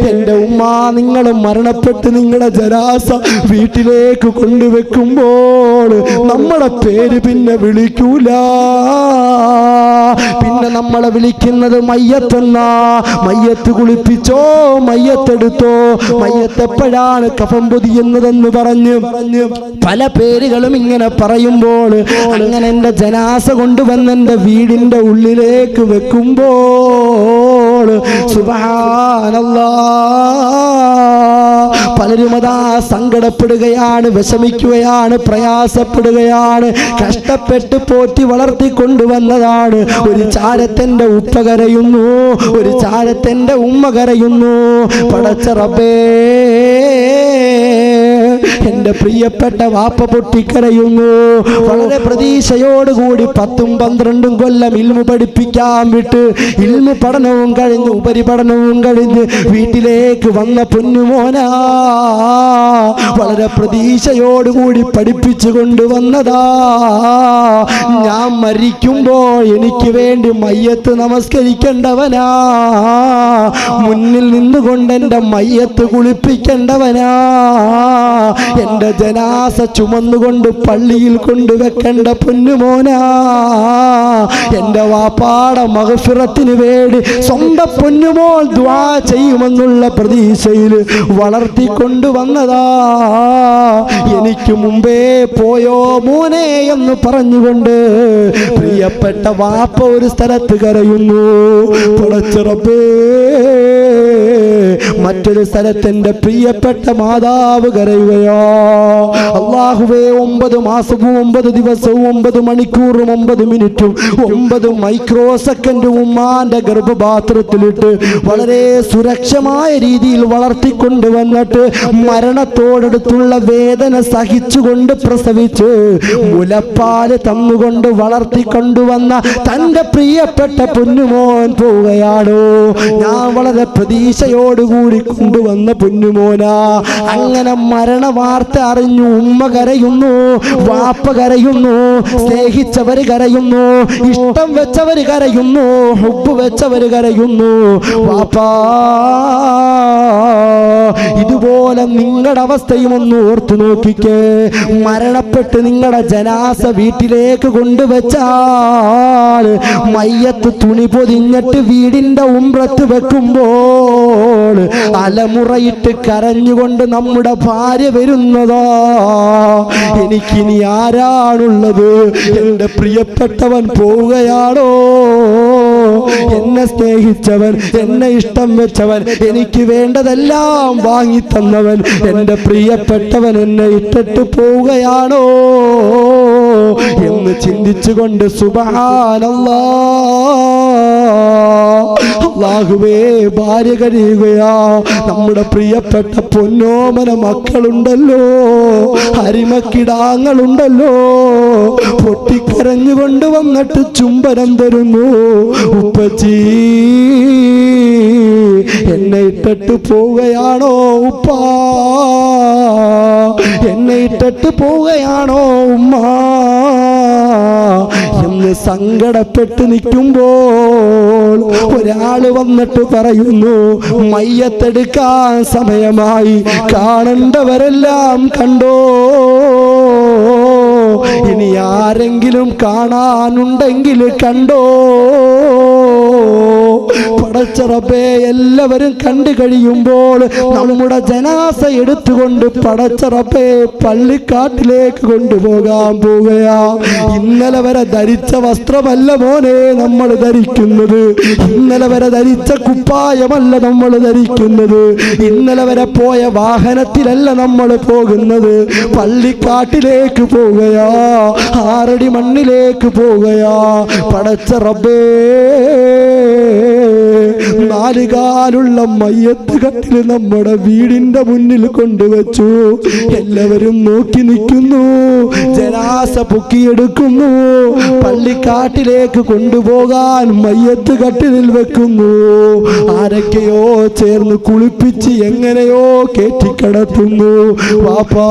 എൻ്റെ ഉമ്മ, നിങ്ങൾ മരണപ്പെട്ട് നിങ്ങളുടെ ജനാസ വീട്ടിലേക്ക് കൊണ്ടുവെക്കുമ്പോൾ നമ്മുടെ പേര് പിന്നെ വിളിക്കൂല. പിന്നെ നമ്മളെ വിളിക്കുന്നത് മയ്യത്തെന്നാ. മയ്യത്ത് കുളിപ്പിച്ചോ, മയ്യത്തെടുത്തോ, മയ്യത്തെപ്പോഴാണ് കഫൻ പൊതിയുന്നതെന്ന് പറഞ്ഞു പല പേരുകളും ഇങ്ങനെ പറയുമ്പോൾ, അങ്ങനെ എൻ്റെ ജനാസ കൊണ്ടുവന്ന് എൻ്റെ വീടിൻ്റെ ഉള്ളിലേക്ക് വെക്കുമ്പോൾ സുബ്ഹാനല്ലാഹ്, പലരും അതാ സങ്കടപ്പെടുകയാണ്, വിഷമിക്കുകയാണ്, പ്രയാസപ്പെടുകയാണ്. കഷ്ടപ്പെട്ട് പോറ്റി വളർത്തിക്കൊണ്ടുവന്നതാണ്. ഒരു ചാരത്തൻ്റെ ഉപ്പ കരയുന്നു, ഒരു ചാരത്തൻ്റെ ഉമ്മ കരയുന്നു. പടച്ച റബ്ബേ, എൻ്റെ പ്രിയപ്പെട്ട വാപ്പ പൊട്ടിക്കരയുന്നു. വളരെ പ്രതീക്ഷയോടുകൂടി 10ഉം 12ഉം കൊല്ലം ഇൽമു പഠിപ്പിക്കാൻ വിട്ട് ഇൽമു പഠനവും കഴിഞ്ഞ് ഉപരിപഠനവും കഴിഞ്ഞ് വീട്ടിലേക്ക് വന്ന പൊന്നുമോനാ, വളരെ പ്രതീക്ഷയോടുകൂടി പഠിപ്പിച്ചു കൊണ്ടുവന്നതാ. ഞാൻ മരിക്കുമ്പോൾ എനിക്ക് വേണ്ടി മയ്യത്ത് നമസ്കരിക്കേണ്ടവനാ, മുന്നിൽ നിന്നുകൊണ്ട് എൻ്റെ മയ്യത്ത് കുളിപ്പിക്കേണ്ടവനാ, എൻ്റെ ജനാസ ചുമന്നുകൊണ്ട് പള്ളിയിൽ കൊണ്ടുവെക്കേണ്ട പൊന്നുമോനാ. എൻ്റെ വാപ്പാടെ മഗ്ഫിറത്തിന് വേണ്ടി സ്വന്തം പൊന്നുമോൾ ദുആ ചെയ്യുമെന്നുള്ള പ്രതീക്ഷയിൽ വളർത്തിക്കൊണ്ടുവന്നതാ. എനിക്ക് മുമ്പേ പോയോ മോനെ എന്ന് പറഞ്ഞുകൊണ്ട് പ്രിയപ്പെട്ട വാപ്പ ഒരു സ്ഥലത്ത് കരയുന്നു. പടച്ച റബ്ബേ, മറ്റൊരു സ്ഥലത്ത് എൻ്റെ പ്രിയപ്പെട്ട മാതാവ് കരയുകയോ. അല്ലാഹുവേ, 9 മാസവും 9 ദിവസവും 9 മണിക്കൂറും 9 മിനിറ്റും 9 മൈക്രോ സെക്കൻഡും ഉമ്മാന്റെ ഗർഭപാത്രത്തിലിട്ട് വളരെ സുരക്ഷമായ രീതിയിൽ വളർത്തിക്കൊണ്ടുവന്നിട്ട് മരണത്തോടടുത്തുള്ള വേദന സഹിച്ചുകൊണ്ട് പ്രസവിച്ച് മുലപ്പാല് തന്നുകൊണ്ട് വളർത്തിക്കൊണ്ടുവന്ന തൻ്റെ പ്രിയപ്പെട്ട പൊന്നുമോൻ പോവുകയാണോ. ഞാൻ വളരെ പ്രതീക്ഷയോടുകൂടി കൊണ്ടുവന്ന പൊന്നുമോനാ. അങ്ങനെ മരണ വാർത്ത അറിഞ്ഞു ഉമ്മ കരയുന്നു, വാപ്പ കരയുന്നു, സ്നേഹിച്ചവർ കരയുന്നു, ഇഷ്ടം വെച്ചവർ കരയുന്നു, ഹുബ്ബ് വെച്ചവർ കരയുന്നു. വാപ്പാ, ഇതുപോലെ നിങ്ങളുടെ അവസ്ഥയും ഒന്ന് ഓർത്തു നോക്കിക്കേ. മരണപ്പെട്ട് നിങ്ങളുടെ ജനാസ വീട്ടിലേക്ക് കൊണ്ടുവച്ചാൽ മയ്യത്ത് തുണി പൊതിഞ്ഞിട്ട് വീടിന്റെ ഉംറത്ത് വെക്കുമ്പോൾ അലമുറയിട്ട് കരഞ്ഞുകൊണ്ട് നമ്മുടെ ഭാര്യ വരുന്നതാ. എനിക്കിനി ആരാണുള്ളത്? എൻ്റെ പ്രിയപ്പെട്ടവൻ പോവുകയാണോ? എന്നെ സ്നേഹിച്ചവൻ, എന്നെ ഇഷ്ടം വെച്ചവൻ, എനിക്ക് വേണ്ടതെല്ലാം വാങ്ങിത്തന്നവൻ, എൻ്റെ പ്രിയപ്പെട്ടവൻ എന്നെ ഇട്ടിട്ട് പോവുകയാണോ എന്ന് ചിന്തിച്ചുകൊണ്ട് സുബ്ഹാനല്ലാഹ് അല്ലാഹുവേ ഭാര്യ കഴിയുകയാ, നമ്മുടെ പ്രിയപ്പെട്ട പൊന്നോമന മക്കളുണ്ടല്ലോ, അരിമക്കിടാങ്ങളുണ്ടല്ലോ, പൊട്ടിക്കരഞ്ഞുകൊണ്ട് വന്നിട്ട് ചുംബനം തരുന്നു. ഉപ്പച്ചി എന്നെ ഇട്ടിട്ട് പോവുകയാണോ ഉപ്പാ, എന്നെ ഇട്ടിട്ട് പോവുകയാണോ ഉമ്മ എന്ന് സങ്കടപ്പെട്ട് നിൽക്കുമ്പോൾ ഒരാള് വന്നിട്ട് പറയുന്നു, മയ്യത്തെടുക്കാൻ സമയമായി, കാണേണ്ടവരെല്ലാം കണ്ടോ, ഇനി ആരെങ്കിലും കാണാനുണ്ടെങ്കിൽ കണ്ടോ. പടച്ച റബ്ബേ, എല്ലാവരും കണ്ടു കഴിയുമ്പോൾ നമ്മുടെ ജനാസ എടുത്തുകൊണ്ട് പടച്ച റബ്ബേ പള്ളിക്കാട്ടിലേക്ക് കൊണ്ടുപോകാൻ പോവുകയാ. ഇന്നലെ വരെ ധരിച്ച വസ്ത്രമല്ല മോനെ നമ്മൾ ധരിക്കുന്നത്, ഇന്നലെ വരെ ധരിച്ച കുപ്പായമല്ല നമ്മൾ ധരിക്കുന്നത്, ഇന്നലെ വരെ പോയ വാഹനത്തിലല്ല നമ്മൾ പോകുന്നത്, പള്ളിക്കാട്ടിലേക്ക് പോവുകയാ, 6 അടി മണ്ണിലേക്ക് പോവുകയാ. പടച്ച റബ്ബേ, 4 കാലുള്ള മയ്യത്ത് കട്ടിൽ നമ്മുടെ വീടിന്റെ മുന്നിൽ കൊണ്ടുവച്ചു. എല്ലാവരും നോക്കി നിൽക്കുന്നു, ജനാസ പൊക്കിയെടുക്കുന്നു, പള്ളിക്കാട്ടിലേക്ക് കൊണ്ടുപോകാൻ മയ്യത്ത് കട്ടിലിൽ വെക്കുന്നു. ആരൊക്കെയോ ചേർന്ന് കുളിപ്പിച്ച് എങ്ങനെയോ കയറ്റിക്കടത്തുന്നു. വാപ്പാ,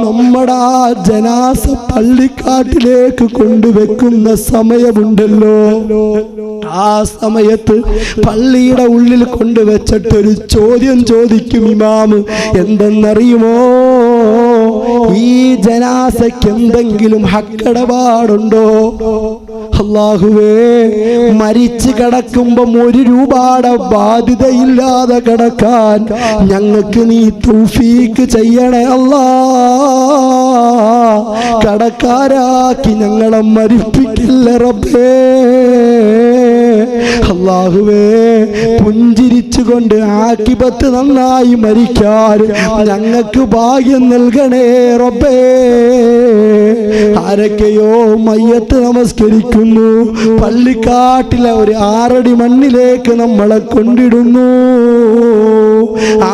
നമ്മുടെ ജനാസ പള്ളിക്കാട്ടിലേക്ക് കൊണ്ടുവെക്കുന്ന സമയമുണ്ടല്ലോ, ആ സമയത്ത് പള്ളിയുടെ ഉള്ളിൽ കൊണ്ടുവച്ചിട്ടൊരു ചോദ്യം ചോദിക്കും ഇമാമ്. എന്തെന്നറിയുമോ? ഈ ജനാസയ്ക്ക് എന്തെങ്കിലും ഹക്കടപാടുണ്ടോ? അല്ലാഹുവേ, മരിച്ചു കിടക്കുമ്പോ 1 രൂപയുടെ ബാധ്യതയില്ലാതെ കിടക്കാൻ ഞങ്ങൾക്ക് നീ തൗഫീക്ക് ചെയ്യണേ അല്ലാ. കടക്കാരാക്കി ഞങ്ങളെ മരിപ്പിക്കില്ല റബ്ബേ. അല്ലാഹുവേ, പുഞ്ചിരിച്ചുകൊണ്ട് ആഖിബത്ത് നന്നായി മരിക്കാൻ ഞങ്ങൾക്ക് ഭാഗ്യം നൽകണേ റബ്ബേ. ആരൊക്കെയോ മയ്യത്ത് നമസ്കരിക്കുന്നു, പള്ളിക്കാട്ടിലെ ഒരു 6 അടി മണ്ണിലേക്ക് നമ്മളെ കൊണ്ടിടുന്നു.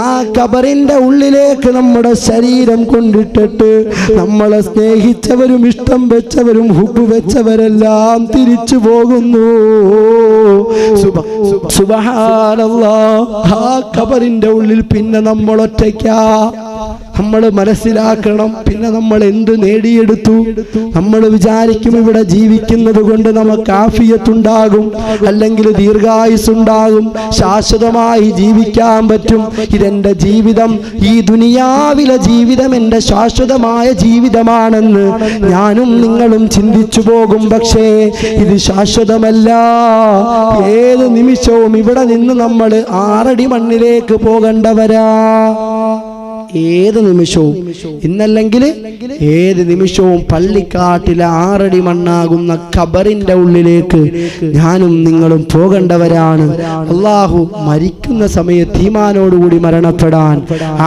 ആ ഖബറിന്റെ ഉള്ളിലേക്ക് നമ്മുടെ ശരീരം കൊണ്ടിട്ടിട്ട് നമ്മളെ സ്നേഹിച്ചവരും ഇഷ്ടം വെച്ചവരും ഹുബ് വെച്ചവരെല്ലാം തിരിച്ചു പോകുന്നു. സുബ്ഹാനല്ലാഹ്, ആ ഖബറിന്റെ ഉള്ളിൽ പിന്നെ നമ്മൾ ഒറ്റയ്ക്കാ. നമ്മൾ മനസ്സിലാക്കണം, പിന്നെ നമ്മൾ എന്ത് നേടിയെടുത്തു? നമ്മൾ വിചാരിക്കും ഇവിടെ ജീവിക്കുന്നത് കൊണ്ട് നമുക്ക് ആഫിയത്തുണ്ടാകും, അല്ലെങ്കിൽ ദീർഘായുസ്സുണ്ടാകും, ശാശ്വതമായി ജീവിക്കാൻ പറ്റും. ഇതെന്റെ ജീവിതം, ഈ ദുനിയാവിലെ ജീവിതം എൻ്റെ ശാശ്വതമായ ജീവിതമാണെന്ന് ഞാനും നിങ്ങളും ചിന്തിച്ചു പോകും. പക്ഷേ ഇത് ശാശ്വതമല്ല. ഏത് നിമിഷവും ഇവിടെ നിന്ന് നമ്മൾ 6 അടി മണ്ണിലേക്ക് പോകേണ്ടവരാ. ഏത് നിമിഷവും, ഇന്നല്ലെങ്കിൽ ഏത് നിമിഷവും പള്ളിക്കാട്ടിലെ 6 അടി മണ്ണാകുന്ന ഖബറിന്റെ ഉള്ളിലേക്ക് ഞാനും നിങ്ങളും പോകേണ്ടവരാണ്. അല്ലാഹു മരിക്കുന്ന സമയത്ത് ഈമാനോടുകൂടി മരണപ്പെടാൻ,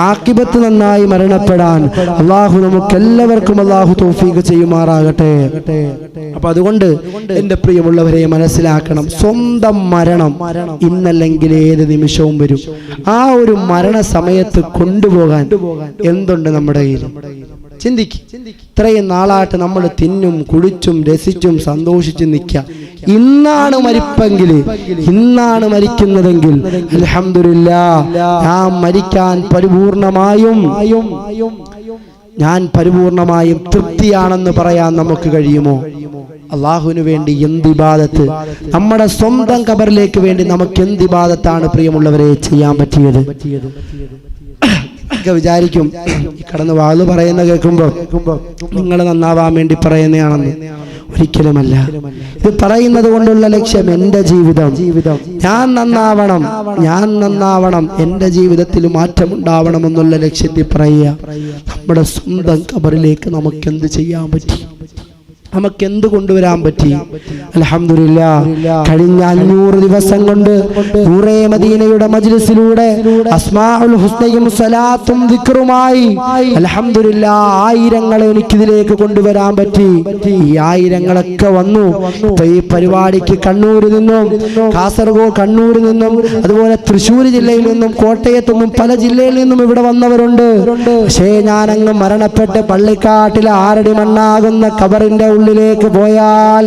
ആഖിബത്ത് നന്നായി മരണപ്പെടാൻ അല്ലാഹു നമുക്കെല്ലാവർക്കും അല്ലാഹു തൗഫീഖ് ചെയ്യുമാറാകട്ടെ. അപ്പൊ അതുകൊണ്ട് എന്റെ പ്രിയമുള്ളവരെ മനസ്സിലാക്കണം, സ്വന്തം മരണം ഇന്നല്ലെങ്കിൽ ഏത് നിമിഷവും വരും. ആ ഒരു മരണ സമയത്ത് കൊണ്ടുപോകാൻ എന്തുണ്ട് നമ്മുടെ കയ്യിൽ? ചിന്തിക്ക്. ഇത്രയും നാളായിട്ട് നമ്മൾ തിന്നും കുടിച്ചും രസിച്ചും സന്തോഷിച്ചും നിൽക്കുക. ഇന്നാണ് മരിപ്പെങ്കിൽ, ഇന്നാണ് മരിക്കുന്നതെങ്കിൽ അൽഹംദുലില്ലാഹ്, ഞാൻ മരിക്കാൻ പരിപൂർണമായും തൃപ്തിയാണെന്ന് പറയാൻ നമുക്ക് കഴിയുമോ? അള്ളാഹുവിന് വേണ്ടി എന്ത് ഇബാദത്ത്, നമ്മുടെ സ്വന്തം ഖബറിലേക്ക് വേണ്ടി നമുക്ക് എന്ത് ഇബാദത്താണ് പ്രിയമുള്ളവരെ ചെയ്യാൻ പറ്റിയത്? വിചാരിക്കും കടന്ന് വാള് പറയുന്ന കേൾക്കുമ്പോൾ നിങ്ങൾ നന്നാവാൻ വേണ്ടി പറയുന്നതാണെന്ന്. ഒരിക്കലുമല്ല. ഇത് പറയുന്നത് കൊണ്ടുള്ള ലക്ഷ്യം എൻ്റെ ജീവിതം, ഞാൻ നന്നാവണം, എൻ്റെ ജീവിതത്തിൽ മാറ്റമുണ്ടാവണം എന്നുള്ള ലക്ഷ്യത്തിൽ പറയുക. നമ്മുടെ സ്വന്തം ഖബറിലേക്ക് നമുക്ക് എന്ത് ചെയ്യാൻ പറ്റി? നമുക്ക് എന്ത് കൊണ്ടുവരാൻ പറ്റി? അൽഹംദുലില്ലാഹ്, കഴിഞ്ഞ 500 ദിവസം കൊണ്ട് നൂറേ മദീനയുടെ മജ്ലിസിലൂടെ അസ്മാഉൽ ഹുസ്നയും സ്വലാത്തും ദിക്റുമായി അൽഹംദുലില്ലാഹ് ആയിരങ്ങളെ എനിക്കിതിലേക്ക് കൊണ്ടുവരാൻ പറ്റി. ഈ ആയിരങ്ങളൊക്കെ വന്നു. ഇപ്പൊ ഈ പരിപാടിക്ക് കണ്ണൂരിൽ നിന്നും, കാസർഗോഡ് കണ്ണൂരിൽ നിന്നും, അതുപോലെ തൃശ്ശൂർ ജില്ലയിൽ നിന്നും, കോട്ടയത്തു നിന്നും, പല ജില്ലയിൽ നിന്നും ഇവിടെ വന്നവരുണ്ട്. പക്ഷേ ഞാനങ്ങ് മരണപ്പെട്ട് പള്ളിക്കാട്ടിലെ 6 അടി മണ്ണാകുന്ന ഖബറിന്റെ ഉള്ളിലേക്ക് പോയാൽ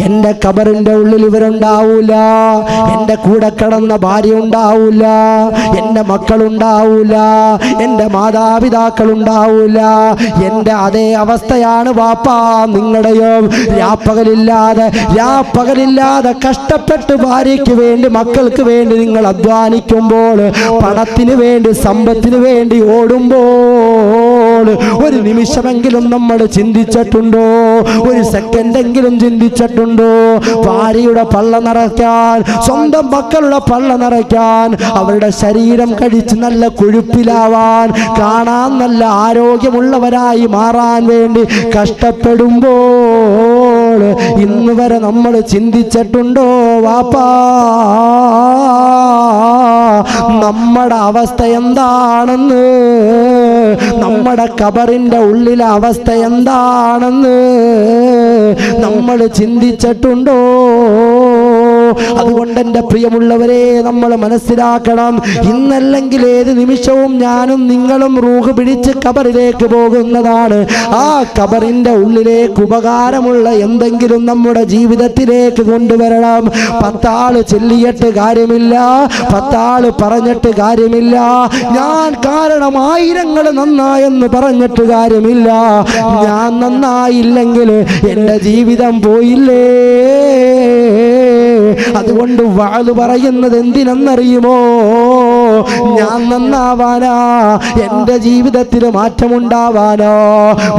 എന്റെ ഖബറിന്റെ ഉള്ളിൽ ഇവരുണ്ടാവൂല, എന്റെ കൂടെ കിടന്ന ഭാര്യ ഉണ്ടാവൂല, എന്റെ മക്കളുണ്ടാവൂല, എന്റെ മാതാപിതാക്കൾ ഉണ്ടാവൂല. എന്റെ അതേ അവസ്ഥയാണ് വാപ്പാ നിങ്ങളുടെയും. രാപ്പകലില്ലാതെ കഷ്ടപ്പെട്ട് ഭാര്യയ്ക്ക് വേണ്ടി, മക്കൾക്ക് വേണ്ടി നിങ്ങൾ അധ്വാനിക്കുമ്പോൾ, പണത്തിന് വേണ്ടി, സമ്പത്തിന് വേണ്ടി ഓടുമ്പോൾ ഒരു നിമിഷമെങ്കിലും നമ്മൾ ചിന്തിച്ചിട്ടുണ്ടോ? ഒരു സെക്കൻഡെങ്കിലും ചിന്തിച്ചിട്ടുണ്ടോ? ഭാര്യയുടെ പള്ള നിറയ്ക്കാൻ, സ്വന്തം മക്കളുടെ പള്ള നിറയ്ക്കാൻ, അവരുടെ ശരീരം കഴിച്ച് നല്ല കൊഴുപ്പിലാവാൻ, കാണാൻ നല്ല ആരോഗ്യമുള്ളവരായി മാറാൻ വേണ്ടി കഷ്ടപ്പെടുമ്പോൾ ഇന്ന് വരെ നമ്മൾ ചിന്തിച്ചിട്ടുണ്ടോ വാപ്പാ നമ്മുടെ അവസ്ഥ എന്താണെന്ന്? നമ്മുടെ ഖബറിന്റെ ഉള്ളിലെ അവസ്ഥ എന്താണെന്ന് നമ്മൾ ചിന്തിച്ചിട്ടുണ്ടോ? അതുകൊണ്ട് എൻ്റെ പ്രിയമുള്ളവരെ, നമ്മൾ മനസ്സിലാക്കണം, ഇന്നല്ലെങ്കിൽ ഏത് നിമിഷവും ഞാനും നിങ്ങളും റൂഹ് പിടിച്ച് ഖബറിലേക്ക് പോകുന്നതാണ്. ആ ഖബറിന്റെ ഉള്ളിലേക്ക് ഉപകാരമുള്ള എന്തെങ്കിലും നമ്മുടെ ജീവിതത്തിലേക്ക് കൊണ്ടുവരണം. 10 ആള് ചൊല്ലിയിട്ട് കാര്യമില്ല, 10 ആള് പറഞ്ഞിട്ട് കാര്യമില്ല, ഞാൻ കാരണം ആയിരങ്ങൾ നന്നായെന്ന് പറഞ്ഞിട്ട് കാര്യമില്ല. ഞാൻ നന്നായില്ലെങ്കിൽ എൻ്റെ ജീവിതം പോയില്ലേ? അതുകൊണ്ട് വഅദ് പറയുന്നത് എന്തിനെന്നറിയുമോ? ഞാൻ നന്നാവാനാ, എൻ്റെ ജീവിതത്തിൽ മാറ്റമുണ്ടാവാനോ?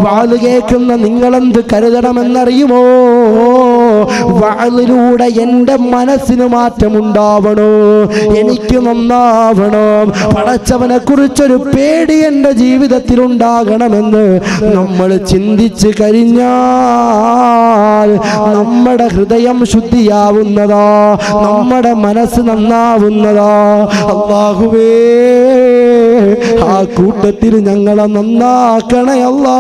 വഅദ് കേൾക്കുന്ന നിങ്ങളെന്ത് കരുതണമെന്നറിയുമോ? വഅദിലൂടെ എൻ്റെ മനസ്സിന് മാറ്റമുണ്ടാവണോ, എനിക്ക് നന്നാവണോ, പടച്ചവനെ കുറിച്ചൊരു പേടി എൻ്റെ ജീവിതത്തിൽ ഉണ്ടാകണമെന്ന് നമ്മൾ ചിന്തിച്ചു കഴിഞ്ഞാൽ നമ്മുടെ ഹൃദയം ശുദ്ധിയാവുന്നതാ, നമ്മുടെ മനസ്സ് നന്നാവുന്നതാ. അല്ലാഹുവേ, ആ കൂട്ടത്തിൽ ഞങ്ങളെ നന്നാക്കണേ അല്ലാ.